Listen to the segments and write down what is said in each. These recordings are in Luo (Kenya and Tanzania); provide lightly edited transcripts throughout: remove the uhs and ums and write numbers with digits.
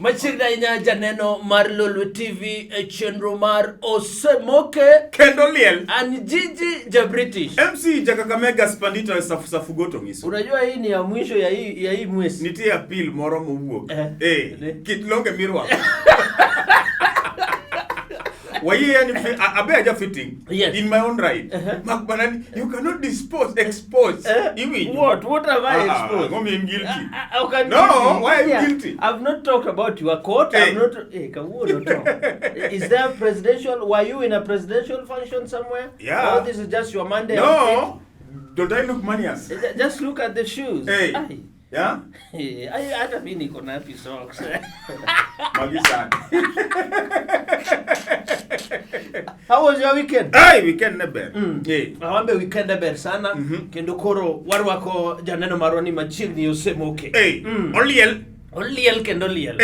Machigna inya janeno mar Lolwe TV chenro mar Osemoke kendo liel and Gigi ja British MC Jakakamega Spandita safu goto ngiso. Unajua hii ni ya mwisho ya hii mwezi. Nitie appeal moro mowuok. Kitlonge mirwa. Waye yani abe aja fitting in my own right. Makbanani you cannot expose. What have I exposed? I'm guilty. No, why are you guilty? I've not talked about your court. I've not Is there a presidential, were you in a presidential function somewhere? Yeah. Or this is just your Monday? No. Don't I look manias? Just look at the shoes. Hey. Yeah? I don't mean you happy socks. Magisan. How was your weekend? Hey, weekend neber. Awambe weekend neber sana. Kendo koro warwako janeno maroni machiegni Osemoke. Hey, oliel. Oliel kendo liel.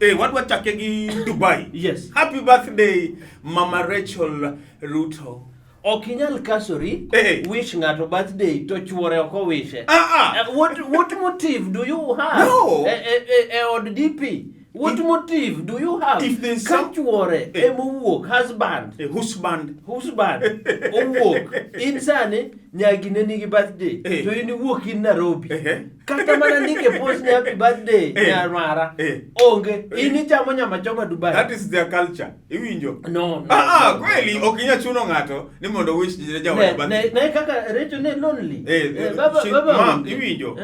Hey, what chake gi Dubai? Yes. Happy birthday, Mama Rachel Ruto. Okinyal kasori, wish ngato birthday to chuore oko wishe. What motive do you have? No. Od DP. What motive do you have? If there's some chuore, wuok, husband. Husband. Wuok. Insane, nyagine nigi birthday. To ini wuok in Nairobi. Kata mana nike post ni happy birthday. Nyarmara. Onge. Ini chamo nyama choma Dubai. That is their culture. Iwinjo. No. Kweli. Okinya chuno ngato. Ni mondo wish jawa birthday. Ne kaka Rachel ne lonely. Baba. Mom, iwinjo.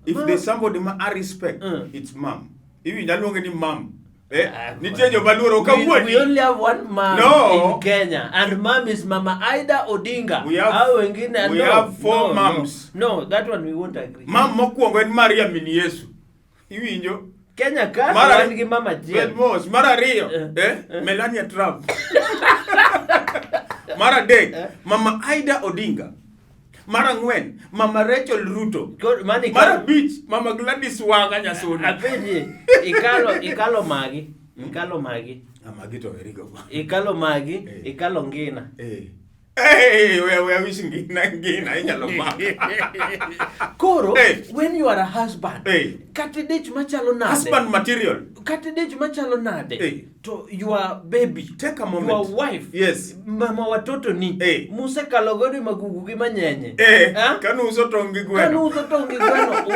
If there's somebody I respect, it's mom. Even Jalonge ni mom. Nitenyo baluro kawuoni. We only have one mom in Kenya, and mom is Mama Ida Odinga. We have four moms. No, that one we won't agree. Mom mokwongo en Maria mini Yesu. Iwinjo? Kenya ka wan gi Mama Jane. Mara riyo. Melania Trump. Mara dek. Mama Ida Odinga. Mara ngwen, Mama Rachel Ruto. Mara beach, Mama Gladys Wanga Nyasuna. Apeji, ikalo magi. Magi to erigo. Ikalo magi, ikalo ngina. Hey, we are wishing ngina inyalo magi. Koro, when you are a husband, katidech machalo nade. Husband material. Katidech machalo nade. To your baby. Take a moment. Your wife. Yes. Mama watoto ni. Muse kalogori magugu gi manyenye. Kanu uso tongi gweno.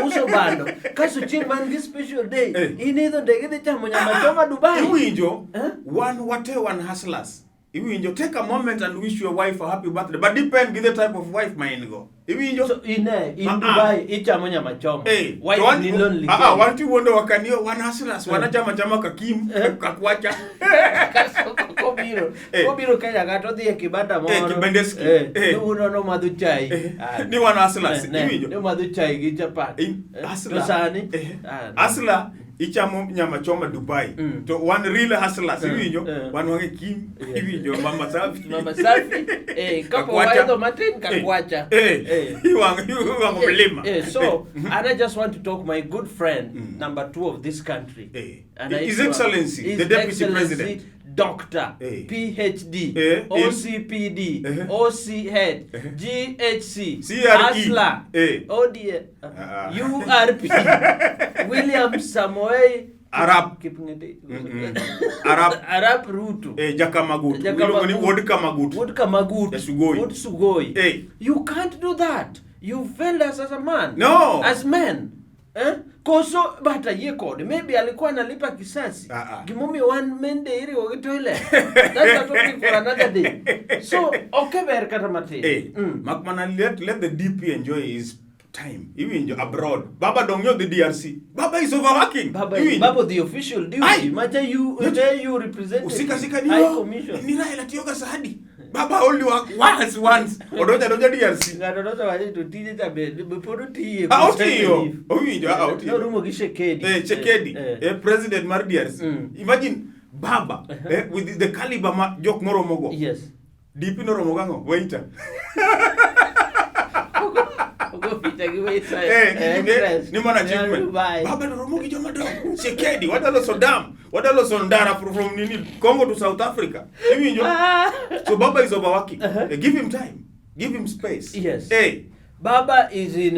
Uso bando. Kaso chieng man gi special day. Inidho ndege dhi chamo nyama choma Dubai. Iwinjo, one hustlers. Iwinjo, take a moment and wish your wife a happy birthday. But depend with the type of wife mine go. Iwinjo. So in Dubai, ichamo nyama choma. Wife ni lonely. Want you wonder wakanio one hustlers, wana chama kakim, kakwacha. Obiro kaya gato dhiye kibanda moro. Kibandeski. No madhu chai. Ni one hustlers. Iwinjo. No madhu chai gi chapat. Hustler. Hustler. Ichamo nyama choma Dubai. To one real hustlers. Iwinjo. One wange kim. Iwinjo. Mama safi. Kapo waido matin kakwacha. So, and I just want to talk my good friend, number 2 of this country. His Excellency, the Deputy President. Doctor, PhD, OCPD, OC Head, GHC, Asla, ODA, URP, William Samoei Arab Ruto. Jakamagut. Wood Sugoi. You can't do that. You failed us as a man. No. As men. Koso bata ye code. Maybe alikuwa analipa kisasi. Gimumi one men day iri wagi toilet. That's a topic for another day. So, okay ber katamate. Makmana let the DP enjoy his time. Even abroad. Baba don't know the DRC. Baba is overworking. Baba the official duty. Maja you represent High Commission. Nira elatiyoga sahadi. Baba only work once. Odoja DRC. Odoja waje to tije tabe. Before tiye. Otiyo. No rumo gi Chekedi. Chekedi. President Mar DRC. Imagine Baba with the caliber jok moro mogo. Yes. DP no romogango. Waiter. Ni mana achievement. Baba romogi joma do. Chekedi. Wadalo sondara from Congo to South Africa. So Baba is overworking. Give him time. Give him space. Yes. Baba is in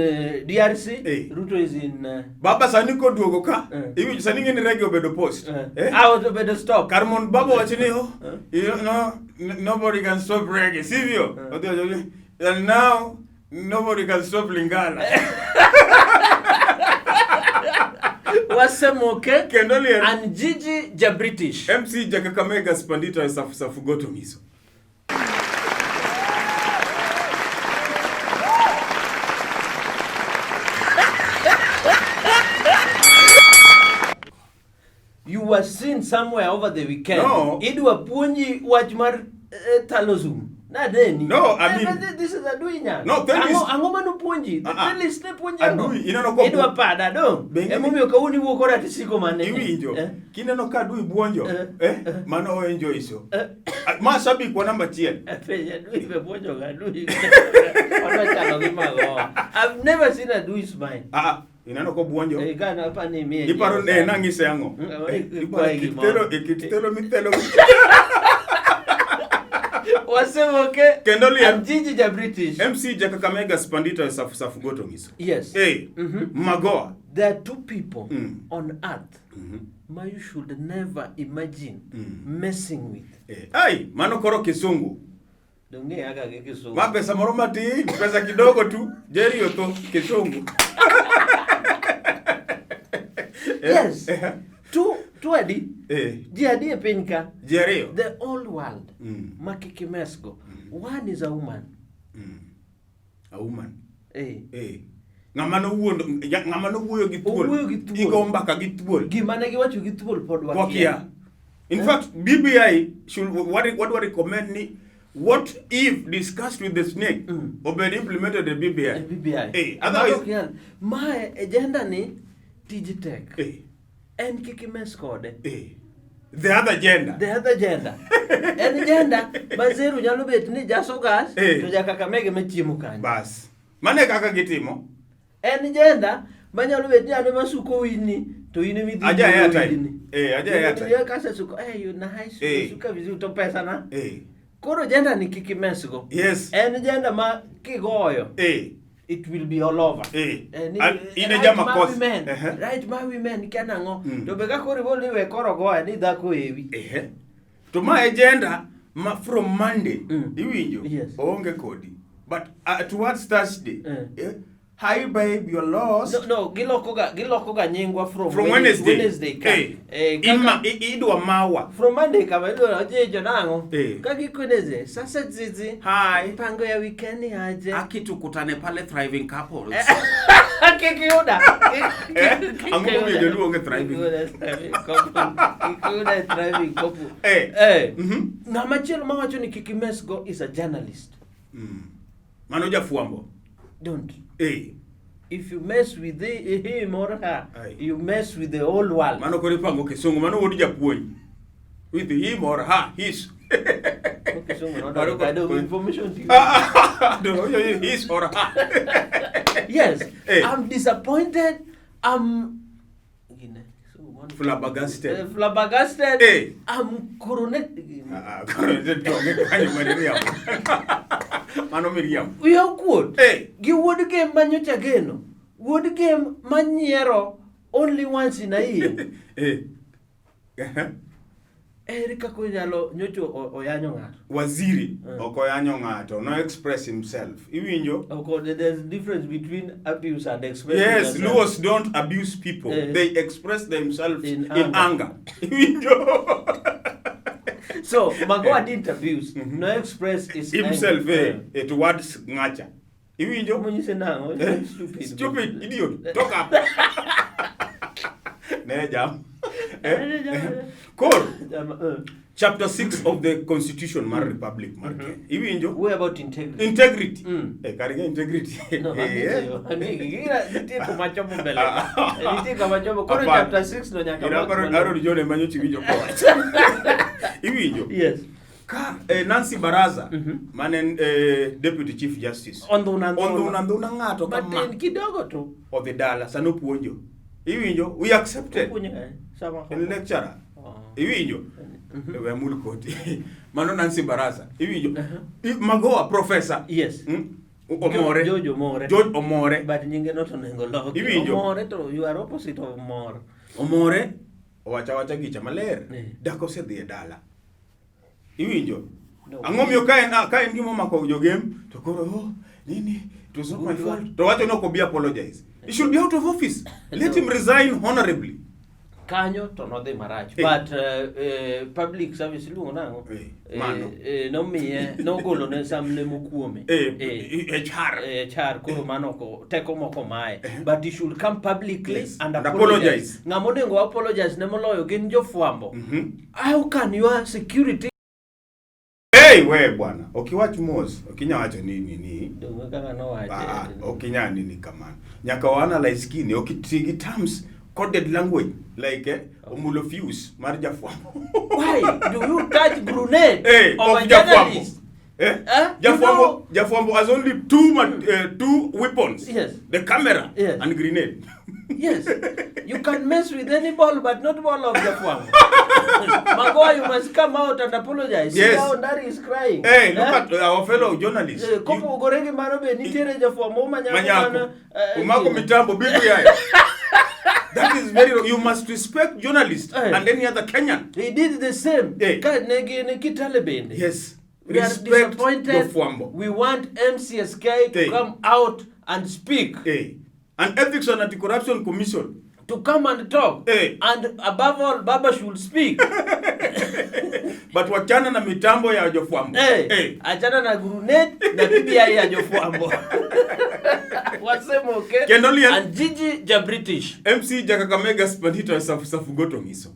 DRC, Ruto is in... Baba sani ko duogo ka, iwi sani ngeni regi obedo post. Out obedo stop. Karmon baba wachini you know, nobody can stop reggae, sivyo? And now, nobody can stop Lingala. Osemoke and Gigi Jabritish. MC Jakakamega Spandita Safugoto Miso. You were seen somewhere over the weekend. No. Idwa puonji wach mar talosum. Na deni. No, I mean this is a duinya. No, tell me. Ango manu puonji. Tell me ne puonji ango. Adui inano ko. Idwa pada do. Emomiyo kawuni wuokora tisiko mane. Iwinjo. Kineno ka adui buonjo. Mano o enjoy so. Ma sabi kwa namba 1. Peja adui be buonjo ga adui. Ono chalo gimago. I've never seen adui smile. Inano ko buonjo. Gana pa ni mie. Iparo nangise ango. Ikitelo mitelo. Osemoke and Gigi Jabritish. MC Jakakamega Spandita Safugoto Miso. Yes. Hey, Magoa. There are two people on earth you should never imagine messing with. Hey, mano koro kisungu. Donge aga ke kisungu. Ma pesa moro mati, pesa kidogo tu, jeri yoto kisungu. Yes. Two adi. Adi e penka. Jerio. The old world. Makiki mesgo. One is a woman. A woman. Ngamano wuoyo gi thuol. Igo mbaka gi thuol. Gimane giwacho gi thuol pod wakia. In fact, BBI should what do I recommend ni? What if discussed with the snake obed implemented the BBI? BBI. Otherwise, my agenda ni tich tech. En kiki mes kode. The other gender. En agenda bazeru nyalo bet ni jaso gas to Jakakamega mechiemo kanyo. Bas. Mane kaka gitimo? En agenda manyalo bet ni ane masuko wini to ine midhi. Aja airtime. Aja airtime. Ya kasa suko you na high suka vizu to pesa na. Koro agenda ni kiki mesgo. Yes. En agenda ma kigoyo. It will be all over. Right, my women canango. To bega koriboli we korogo ni dako ewi. To my agenda from Monday. Yes. Onge kodi. But towards Thursday. Hi babe, you're lost. No, gilokoga nyingwa from Wednesday. Idwa mawa. From Monday kama ido ajejo nango. Kagi kuneze. Sasa zizi. Hi. Pango ya weekend aje. Akitukutane pale thriving couples. Kikiuda. Ango mwe lu onge thriving. Kikiuda thriving couple. Na machelo mawacho ni Kikimesgo is a journalist. Manoja fuambo. Don't. If you mess with him or her, you mess with the whole world. Mano kore pango kisungu, mano wodi japuonj. With him or her, his. Okay, so I don't information to you. No, his or her. Yes, I'm disappointed. I'm flabbergasted. I'm coronated. Mano Miriam. We are good. Give wood game manyocha geno. Wood game maniero only once in a year. Erika kujalo nyocho oyanyo ngato. Waziri okoyanyo ngato no express himself. Iwinjo? Okay, there's a difference between abuse and express. Yes, Luos don't abuse people. They express themselves in anger. Iwinjo? So, Magoa didn't abuse. No express is himself towards ngacha. Iwinjo? When you say now, stupid idiot. Talk up. Nejam. Cool. Chapter 6 of the Constitution, Mar Republic, Iwinjo? What about integrity? Integrity. Kariga integrity. No, chapter 6 no Iwinjo? Yes. Nancy Baraza, manen Deputy Chief Justice. Onduna ngato kama. But kidogo tu. Of the Dala, sano puonjo. Iwinjo? We accepted. In lecturer. Iwinjo? We are mulkoti. Mano Nancy Baraza. Iwinjo? Magoa professor. Yes. Omore. George Omore. But nyinge not onengo loki. Omore to you are opposite of Omore. Omore wacha gicha maler. Dako se dhi e dala. Iwinjo? Ang'o miyo ka en gimo mako jogem to koro nini it was not my fault. To wacho no ko be apologize. He should be out of office. Let him resign honorably. Kanyo to no dhi marach. But public service luongo nango. No miye no golo ne samle mokuome. HR koro mano ko teko moko mae. But he should come publicly and apologize. Ngamonengo apologize ne moloyo gin jofwambo. How can your security we bwana ukiwach mos ukinyawacho nini dongo kama no wache ukinya nini kamano nyaka analyze kini ukitigi terms coded language like omulo fuse mar jafwambo. Why do you touch grenade of journalists? Jafwambo has only two weapons. Yes. The camera and grenade. Yes. You can mess with any ball, but not ball of Jafwambo. Magoa, you must come out and apologize. Yes. Now Dari is crying. Hey, look at our fellow journalists. Kopo gorenge marobe nitere Jafwambo manyako. Umako mitambo bibi yaya. That is very wrong. You must respect journalists and any other Kenyan. He did the same. Yes. We are disappointed. We want MCSK to come out and speak. An Ethics and Anti-Corruption Commission to come and talk. And above all, Baba should speak. But wachana na mitambo ya Jofwambo. Achana na grenade na BBI ya Jofwambo. Osemoke and Gigi Jabritish. MC Jakakamega Spandito Safugoto Miso.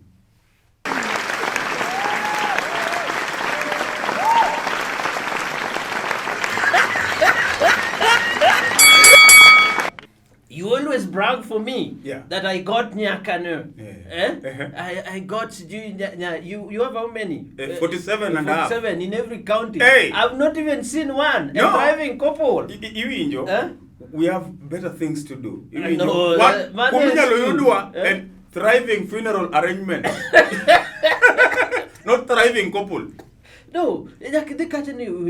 You always brag for me that I got Nyakano. I got you have how many? 47 and a half. 47 in every county. I've not even seen one. No. A driving couple. We have better things to do. No, and thriving funeral arrangement. Not thriving couple. No, we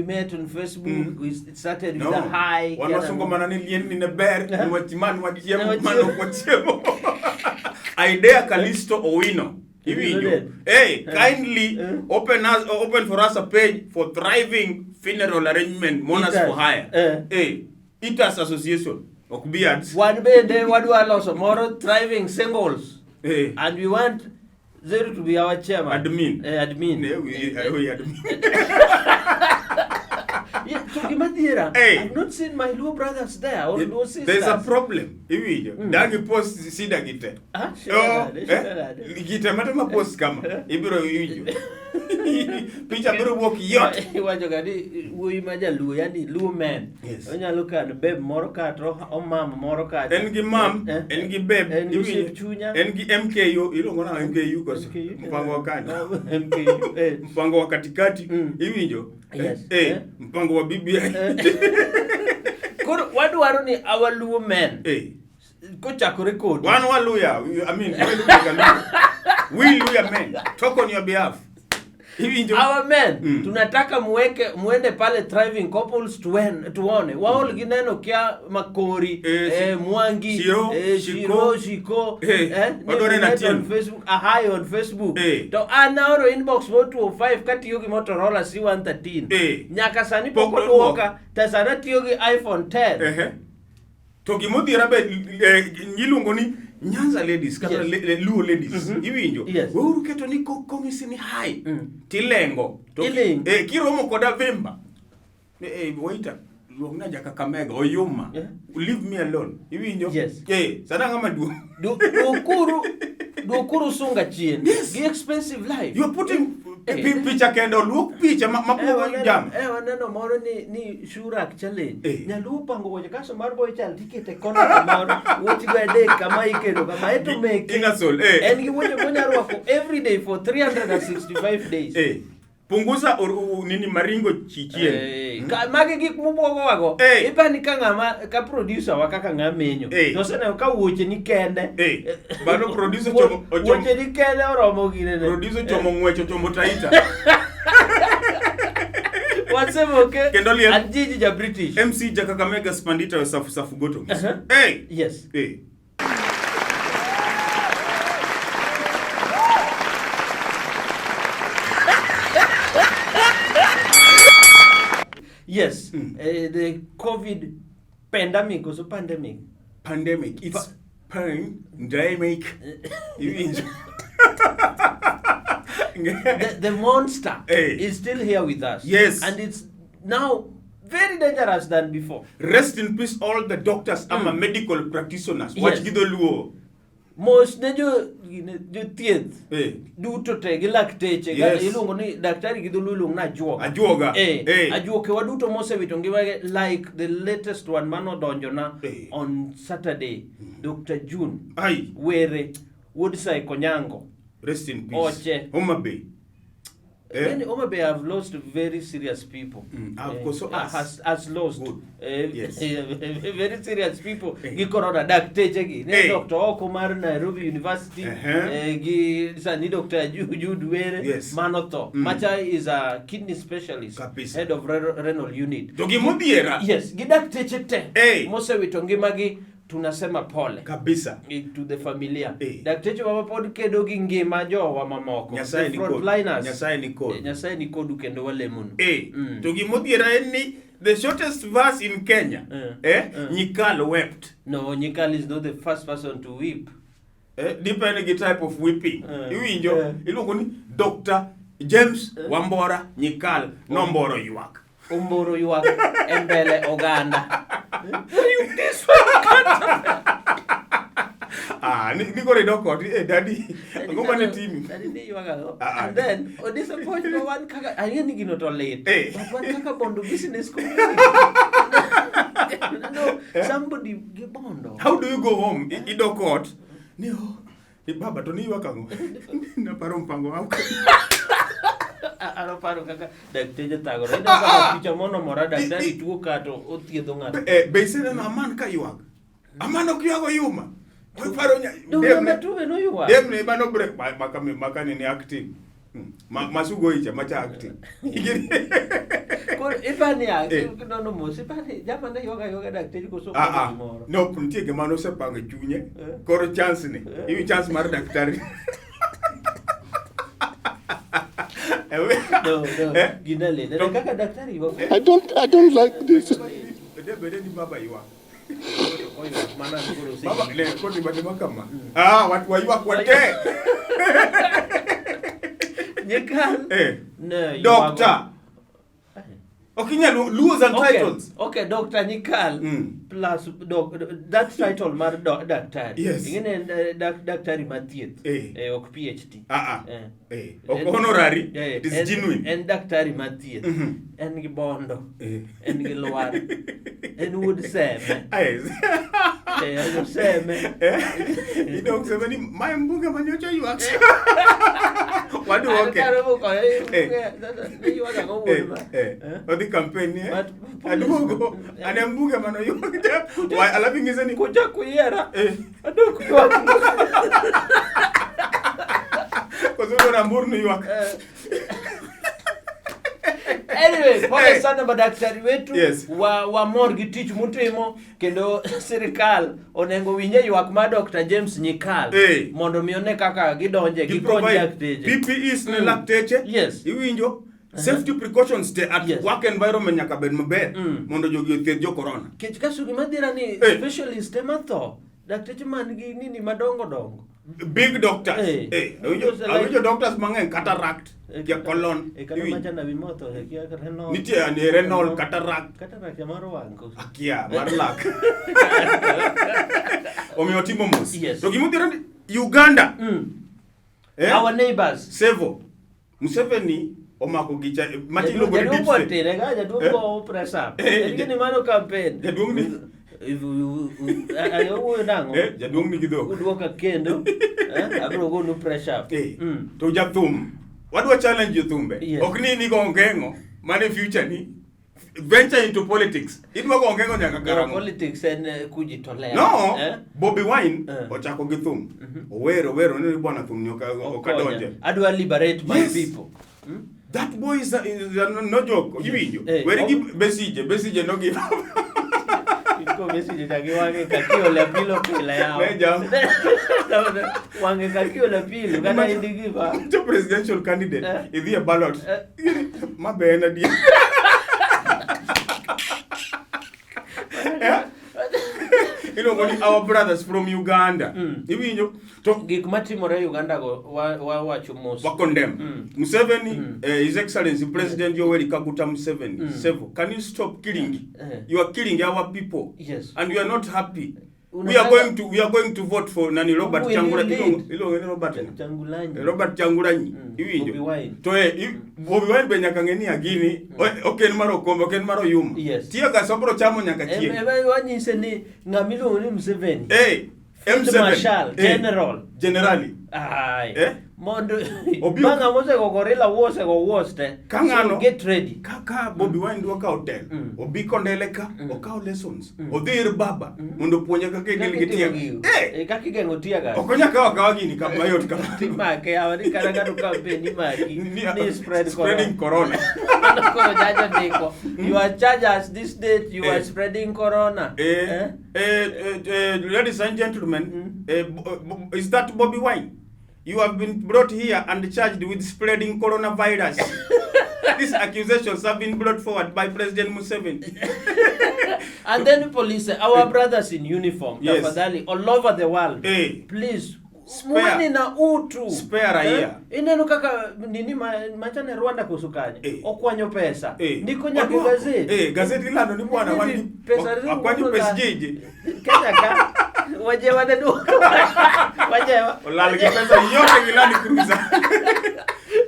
met on Facebook. We started with a high. One was in a bear. Idea Callisto Owino. Hey, kindly open for us a page for thriving funeral arrangement, monas for hire. Hey, Eaters Association. One day, what do I lost? More thriving singles. And we want Zero to be our chairman. Admin. Admin. We admin. I've not seen my little brothers there or no sisters. There's a problem. Dangi post sida gite. Gite matema post kama. Ibiro yuju. Picha biro walk yacht. Wajo gadi we imaja lu yani lu man. Onya look at babe moro ka tro o mama moro ka. Engi mam, engi babe, engi MKU, ilongo na MKU kwa mpango wa kani. MKU. Mpango wa katikati, iwinjo. Mpango wa BBI. Wadu waruni our Luo men. Kucha record. One Luya. I mean, we Luya men. Talk on your behalf. Our men, tunataka muende pale thriving couples tuone. Wao gineno kia Makori, Mwangi, Shiko, on Facebook, high on Facebook. To anaoro inbox mo 205 kati yogi Motorola C113. Nyaka sani poko duoka, tasana tiyogi iPhone 10. To gimodi rabe nyilungoni Nyanza ladies, kata Luo ladies, iwinjo. Weuru keto ni kongisi ni high. Tilengo. Kiromo koda vemba. Waiter, luongna Jakakamega, oyuma. Leave me alone. Iwinjo. Sana ngama Dokuru sunga chien. The expensive life. You're putting picture kendo look picture mapo jam. Waneno moro ni Shurak challenge. Nyalu pango waje kaso marbo chal tikete kona kamoro. Wochi gade kama ikedo kama eto make. Inasol. And you woje monyarwa for every day for 365 days. Punguza nini maringo chichien. Mage gik mubwogo wago. Ipa ni kangama ka producer wakaka ngamenyo. To sene ka woche ni kende. Bano producer chomo woche ni kende oromo ginene. Producer chomo ngwecho chomo taita. Osemoke kendo liel and Gigi ja British MC Jakakamega Spandita safu goto hey yes hey yes the COVID pandemic was a pandemic it's pandemic the monster hey. is still here with us. Yes. And it's now very dangerous than before. Rest in peace all the doctors and medical practitioners. Watch gido luo. Most ne jo thieth. Hey. Duto te gi lakteche Yes. iluongo ni daktari gi dholuong na ajuoga. Ajuoga. Hey. Ajuoke waduto mosewito ngimagi like the latest one manodonjo na on Saturday. Dr. June. Ai. Were Woodside Konyango. Rest in peace. Oche. Homa Bay. Homa Bay have lost very serious people. Has lost. Yes. Very serious people. Gi corona dakteche gi. Ne Dr. Oko mar Nairobi University. Gi sani Dr. Jude Were. Yes. Manotho. Macha is a kidney specialist. Kapisa. Head of renal unit. Dogi modiera. Yes. Gi dakteche te. Mosewito ngimagi. Tunasema pole kabisa to the familia. Dakteche baba pod kedo gi ngima jowa mamoko. Nyasaye ni kod. Nyasaye ni kod. Nyasaye ni kod kendo walemono. To gimodhiera en ni the shortest verse in Kenya. Nyikal wept. No, Nyikal is not the first person to weep. Depending the type of weeping. Iwinjo iluongo ni Dr. James Wambora Nyikal nomboro yuak. Umboro yuak embele oganda. You this one. Niko redo koti daddy. Ngoma ni team. Daddy ni yuak. And then disappoint no one kaka ayeni gino to late. But one kaka bondo business ko. No, somebody bondo. How do you go home? Ido court. Nio. Baba to ni yuak ango. Na paro mpango wako. Paro kaka dakteje tagore ina kaka picha mono mora daktari tuo kato othiedho ng'ato be isene no aman ka yuak aman ok yuago yuma we paro demne mano break maka ni acting masugo icha macha acting ko ipani ya no mos ipani jama ne yoga dakteje ko so moro no puntie ke mano se panga chunye koro chance ni iwi chance mar daktari No. Ginale. Kaka daktari yuak. I don't like this. Bede ni baba yuak. Mana ngoro se. Baba le ko ni bade makama. Watu wa yuak wate. Nyikal. No, Doctor. Okinya lose and titles. Okay, Dr. Nyikal plus that title mar daktari. Yes. Ingene daktari mathieth. Ok PhD. Ok honorary. It is genuine. En daktari mathieth. En gi bondo. En gi lwar. En wood seme. En seme. Ino seme ni maembuga manyocha yuak. Wadu okay. Odi campaign ni. Adugo. Anembuga mano yuak. Why alabingiza ni kuja kuyera. Adugo yuak. Kozo na mburu ni yuak. Anyway, pole sana madaktari wetu wa morgi tich mutimo kendo sirikal onengo winje yuak ma Dr. James Nyikal mondo mione kaka gidonje gikony dakteje. PPEs ne lakteche. Iwinjo safety precautions te at work environment nyaka bed maber mondo jogi othiedh jo corona. Kech kasu gimadhira ni specialist ematho dakteche man gi nini madongo. Big doctors. Awijo doctors mang'eny cataract, kia colon. Kana macha na wimoto kia renal. Nitie renal cataract. Cataract ya maro wango. Akia mar lak. Omiyo timo mos. To gimudhira Uganda. Our neighbors. Sevo. Museveni omako gicha machilo gore deep state. Jaduongo press up. Ni mano campaign. Jaduong ni ayo nango jaduong ni gidho udwoka kendo abro go no pressure to jathum wadwa challenge thumbe ok ni go ngengo mane future ni venture into politics idwa go ngengo nyaka karamo politics en kujitolea no Bobby Wine ochako gi thum owero ni bwana thum nyoka okadonje adwa liberate my people That boy is no joke. Iwinjo. Where give Besije no give up. Iko Besije tagi wange kakio la pilo pila yao. Wange kakio la pilo kana hindi give up. The presidential candidate is a ballot. Maber na dia. You know, our brothers from Uganda. Iwinjo. Gik matimore Uganda go wacho mos. Wa condemn. Museveni, His Excellency President Yoweri Kaguta Museveni. Sevo, can you stop killing? You are killing our people. Yes. And we are not happy. We are going to vote for Nani Robert Changulanyi. Robert Changulanyi. Iwinjo. To Bobi Wine be nyaka ngeni agini. Okay maro kombo, okay maro yum. Tia ga sobro chamo nyaka chie. Wanyise ni ngamilo ni Museveni. M7 Marshal, Generally. Aye. Mondo banga mose go gorilla wose go woste. So get ready. Kaka Bobi Wine do ka hotel. Obi kondeleka, okao lessons. Odhir baba mondo puonja kaka gilgitia. Kaka gengo tiaga. Okonya ka wakawa gini kama yot kama. Timake awari kana do campaign maki. Ni spreading corona. You are charged as this date you are spreading corona. Ladies and gentlemen, is that Bobi Wine? You have been brought here and charged with spreading coronavirus. These accusations have been brought forward by President Museveni. And then police, our brothers in uniform, tafadhali, all over the world, please, spare na utu. Spare raia. Ineno kaka nini machane Rwanda kusukanye. Okwanyo pesa. Ndiko nyaka gazeti. Gazeti lano ni bwana wani pesa akwanyo pesa jiji. Kenya ka wajewa dedu. Wajewa. Olala pesa yote gilani cruiser.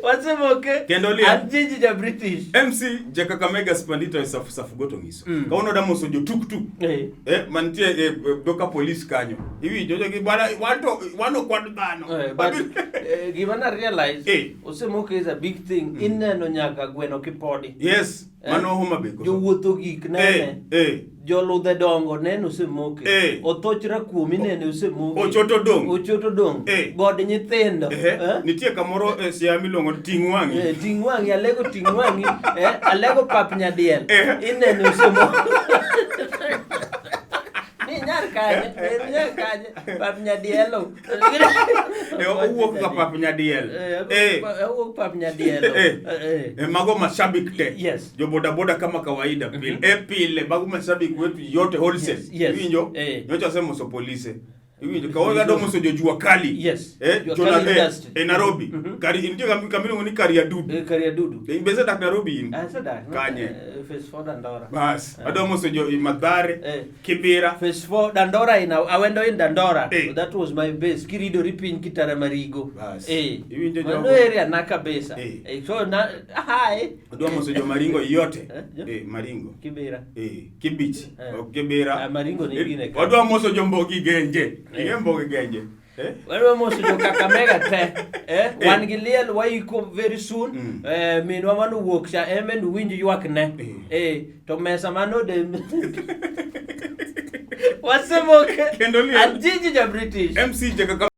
Osemoke. Kendolia. Anjiji ja British. MC Jakakamega Spandito safu goto ngiso. Kaono damo sojo tuk. Mantie doka police kanyo. Iwi jojo ki bwana wano kwadu bano. But given I realize Osemoke is a big thing. Ineno nyaka gweno kipodi. Yes. Mano homa beko. Jo wuotho gik nene. Joludhe dongo nene Osemoke. Othochra kuomi nene Osemoke. Ochoto dong. God nyithindo. Nitie kamoro siami longo tingwangi. Tingwangi alego tingwangi. Alego pap nyadiel. Inene Osemoke. Nyar kanye pap nyadielo. Wuok ka pap nyadiel. Wuok pap nyadielo. Mago mashabik te. Yes. Jo boda kama kawaida pile mago mashabik wetu yote wholesale. Winjo. Nyocha sema so police. Iwinjo kawaga domo so jojua kali. Yes. Jona Nairobi. Kari indio kamino ngoni kari adudu. Kari adudu. Imbeza dak Nairobi in. Sadak. Kanye. Phase 4 Dandora. Bas. Adomo so jo Madare. Kibera. Phase 4 Dandora ina awendo in Dandora. That was my base. Kirido ripin kitara marigo. Bas. Iwinjo jo. No area nakabesa. So na hi. Adomo so jo maringo yote. Maringo. Kibera. Kibich. Kibera. Maringo nyingine. Adomo so jo mbogi genje. Mbogi genje. Wewe mosi jo Kakamega te. Wan gi liel waiko very soon. Minwa manu wuok cha emen winj ywak ne. To mesa mano de Osemoke. Kendolia. Anjiji ja British. MC Jaka